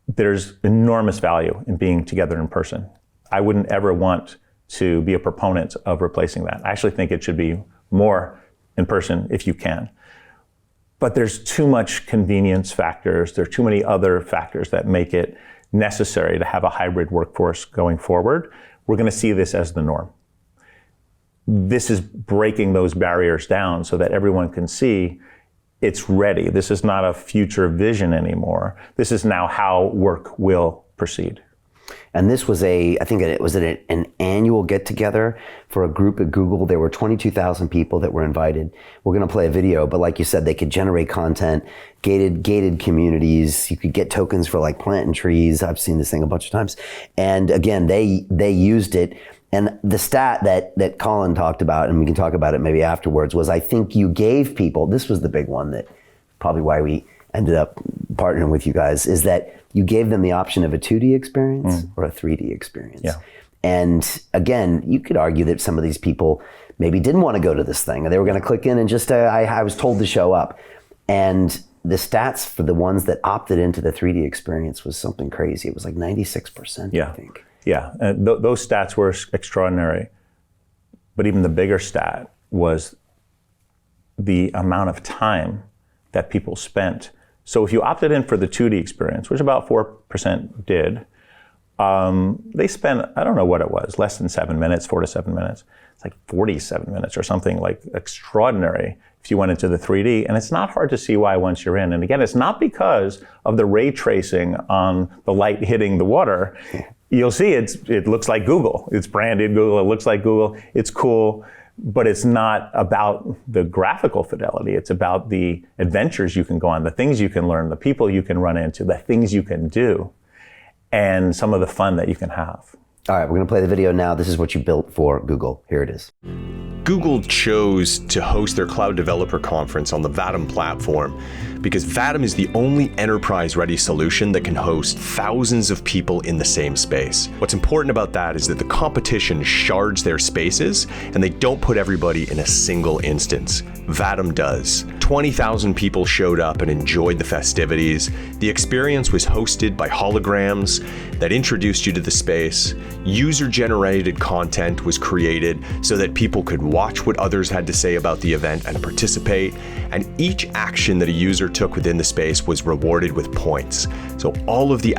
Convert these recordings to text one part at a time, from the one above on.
there's enormous value in being together in person. I wouldn't ever want to be a proponent of replacing that. I actually think it should be more in person if you can. But there's too much convenience factors. There are too many other factors that make it necessary to have a hybrid workforce going forward. We're going to see this as the norm. This is breaking those barriers down so that everyone can see it's ready. This is not a future vision anymore. This is now how work will proceed. And this was I think it was an annual get-together for a group at Google. There were 22,000 people that were invited. We're going to play a video, but like you said, they could generate content, gated communities. You could get tokens for like planting trees. I've seen this thing a bunch of times. And again, they used it. And the stat that Colin talked about, and we can talk about it maybe afterwards, was I think you gave people, this was the big one that probably why we ended up partnering with you guys, is that you gave them the option of a 2D experience or a 3D experience. Yeah. And again, you could argue that some of these people maybe didn't want to go to this thing, and they were going to click in and just, I was told to show up. And the stats for the ones that opted into the 3D experience was something crazy. It was like 96%, I think. Yeah, and those stats were extraordinary. But even the bigger stat was the amount of time that people spent. So if you opted in for the 2D experience, which about 4% did, they spent, I don't know what it was, less than 7 minutes, 4 to 7 minutes. It's like 47 minutes or something like extraordinary if you went into the 3D. And it's not hard to see why once you're in. And again, it's not because of the ray tracing on the light hitting the water. You'll see it looks like Google. It's branded Google, it looks like Google, it's cool, but it's not about the graphical fidelity. It's about the adventures you can go on, the things you can learn, the people you can run into, the things you can do, and some of the fun that you can have. All right, we're going to play the video now. This is what you built for Google. Here it is. Google chose to host their cloud developer conference on the Vatom platform because Vatom is the only enterprise-ready solution that can host thousands of people in the same space. What's important about that is that the competition shards their spaces and they don't put everybody in a single instance. Vatom does. 20,000 people showed up and enjoyed the festivities. The experience was hosted by holograms that introduced you to the space. User-generated content was created so that people could watch what others had to say about the event and participate. And each action that a user took within the space was rewarded with points. So all of the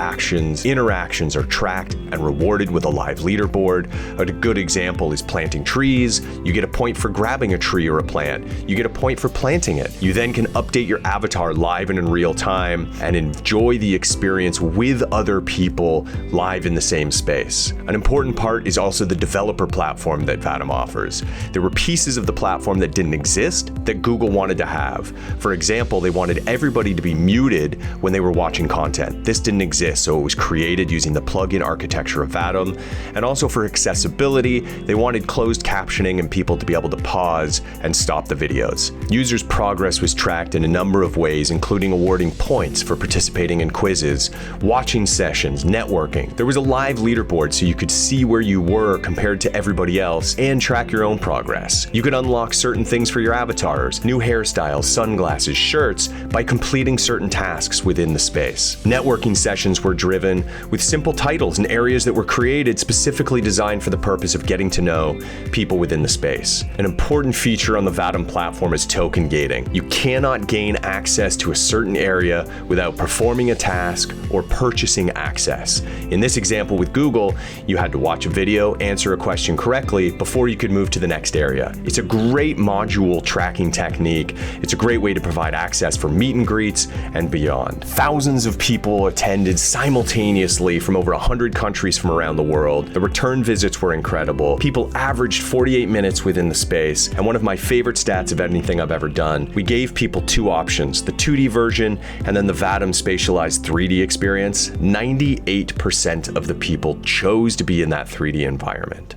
interactions are tracked and rewarded with a live leaderboard. A good example is planting trees. You get a point for grabbing a tree or a plant. You get a point for planting it. You then can update your avatar live and in real time and enjoy the experience with other people live in the same space. An important part is also the developer platform that Vatom offers. There were pieces of the platform that didn't exist that Google wanted to have. For example, they wanted everybody to be muted when they were watching content. This didn't exist, so it was created using the plugin architecture of Vatom. And also for accessibility, they wanted closed captioning and people to be able to pause and stop the videos. Users' progress was tracked in a number of ways, including awarding points for participating in quizzes, watching sessions, networking. There was a live leaderboard so you could see where you were compared to everybody else and track your own progress. You could unlock certain things for your avatars, new hairstyles, sunglasses, shirts, by completing certain tasks within the space. Networking sessions were driven with simple titles and areas that were created specifically designed for the purpose of getting to know people within the space. An important feature on the Vatom platform is token gating. You cannot gain access to a certain area without performing a task or purchasing access. In this example with Google, you had to watch a video, answer a question correctly before you could move to the next area. It's a great module tracking technique. It's a great way to provide access for meet and greets and beyond. Thousands of people attended simultaneously from over 100 countries from around the world. The return visits were incredible. People averaged 48 minutes within the space. And one of my favorite stats of anything I've ever done, we gave people two options, the 2D version and then the Vatom spatialized 3D experience. 98% of the people chose to be in that 3D environment.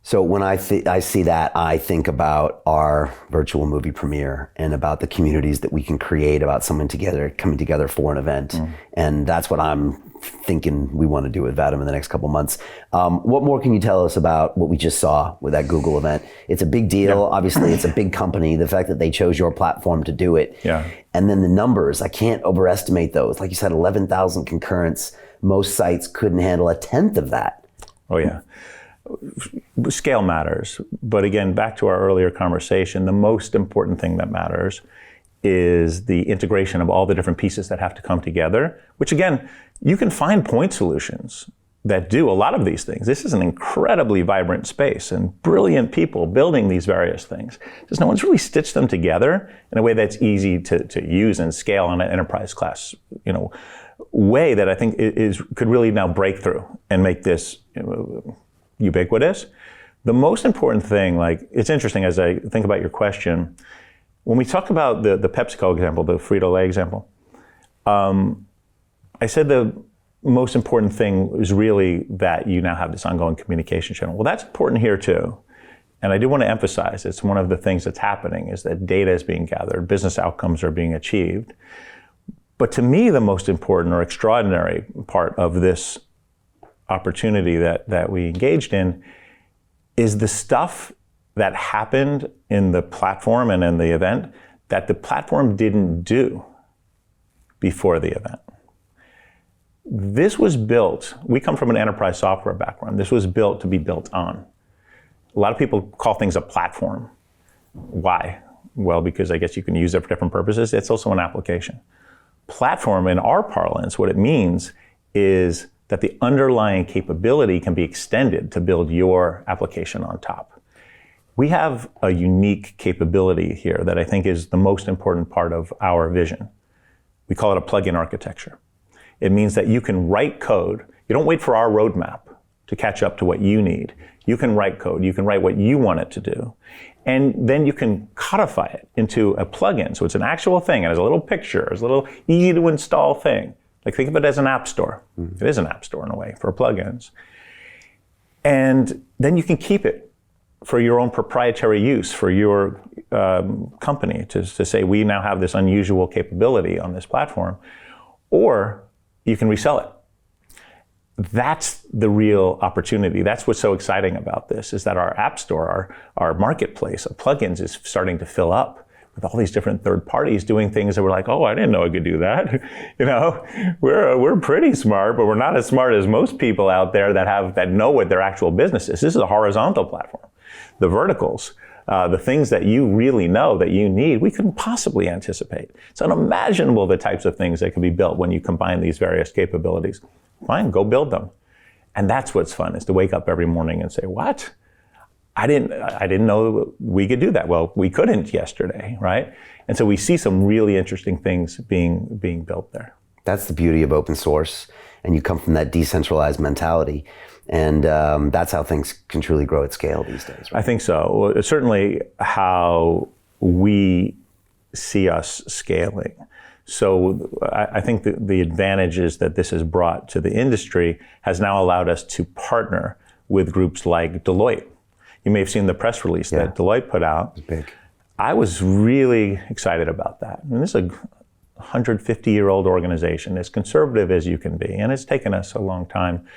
So when I see that, I think about our virtual movie premiere and about the communities that we can create about coming together for an event. And that's what I'm thinking we want to do with Vatom in the next couple months. What more can you tell us about what we just saw with that Google event? It's a big deal. Yeah. Obviously, it's a big company. The fact that they chose your platform to do it. Yeah. And then the numbers, I can't overestimate those. Like you said, 11,000 concurrents. Most sites couldn't handle a tenth of that. Oh, yeah. Scale matters. But again, back to our earlier conversation, the most important thing that matters is the integration of all the different pieces that have to come together, which again, you can find point solutions that do a lot of these things. This is an incredibly vibrant space and brilliant people building these various things. Just no one's really stitched them together in a way that's easy to use and scale on an enterprise class, way that I think could really now break through and make this ubiquitous. The most important thing, it's interesting as I think about your question, when we talk about the PepsiCo example, the Frito-Lay example, I said the most important thing is really that you now have this ongoing communication channel. Well, that's important here too. And I do want to emphasize, it's one of the things that's happening is that data is being gathered, business outcomes are being achieved. But to me, the most important or extraordinary part of this opportunity that we engaged in is the stuff that happened in the platform and in the event that the platform didn't do before the event. This was built, we come from an enterprise software background, this was built to be built on. A lot of people call things a platform. Why? Well, because I guess you can use it for different purposes. It's also an application. Platform, in our parlance, what it means is that the underlying capability can be extended to build your application on top. We have a unique capability here that I think is the most important part of our vision. We call it a plug-in architecture. It means that you can write code. You don't wait for our roadmap to catch up to what you need. You can write code. You can write what you want it to do. And then you can codify it into a plugin. So it's an actual thing. It has a little picture. It's a little easy to install thing. Think of it as an app store. Mm-hmm. It is an app store in a way for plugins. And then you can keep it for your own proprietary use, for your company to say, we now have this unusual capability on this platform. Or you can resell it. That's the real opportunity. That's what's so exciting about this, is that our app store, our marketplace of plugins is starting to fill up with all these different third parties doing things that we're like, oh, I didn't know I could do that. We're pretty smart, but we're not as smart as most people out there that know what their actual business is. This is a horizontal platform. The verticals, the things that you really know that you need, we couldn't possibly anticipate. It's unimaginable the types of things that can be built when you combine these various capabilities. Fine, go build them. And that's what's fun, is to wake up every morning and say, what? I didn't know we could do that. Well, we couldn't yesterday, right? And so we see some really interesting things being built there. That's the beauty of open source. And you come from that decentralized mentality. And that's how things can truly grow at scale these days, right? I think so. It's certainly how we see us scaling. So I think the advantages that this has brought to the industry has now allowed us to partner with groups like Deloitte. You may have seen the press release that Deloitte put out. It's big. I was really excited about that. I mean, this is a 150-year-old organization, as conservative as you can be, and it's taken us a long time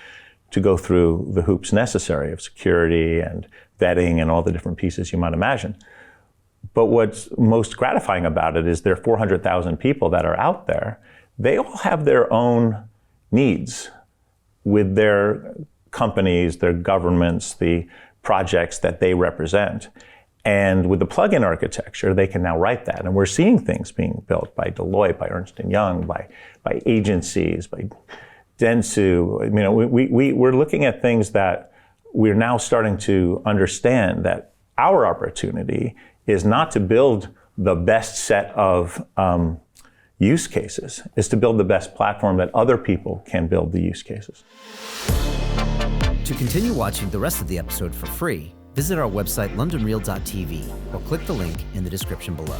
to go through the hoops necessary of security and vetting and all the different pieces you might imagine. But what's most gratifying about it is there are 400,000 people that are out there. They all have their own needs with their companies, their governments, the projects that they represent. And with the plug-in architecture, they can now write that. And we're seeing things being built by Deloitte, by Ernst & Young, by agencies, by Dentsu. We're looking at things that we're now starting to understand that our opportunity is not to build the best set of use cases, is to build the best platform that other people can build the use cases. To continue watching the rest of the episode for free, visit our website londonreal.tv or click the link in the description below.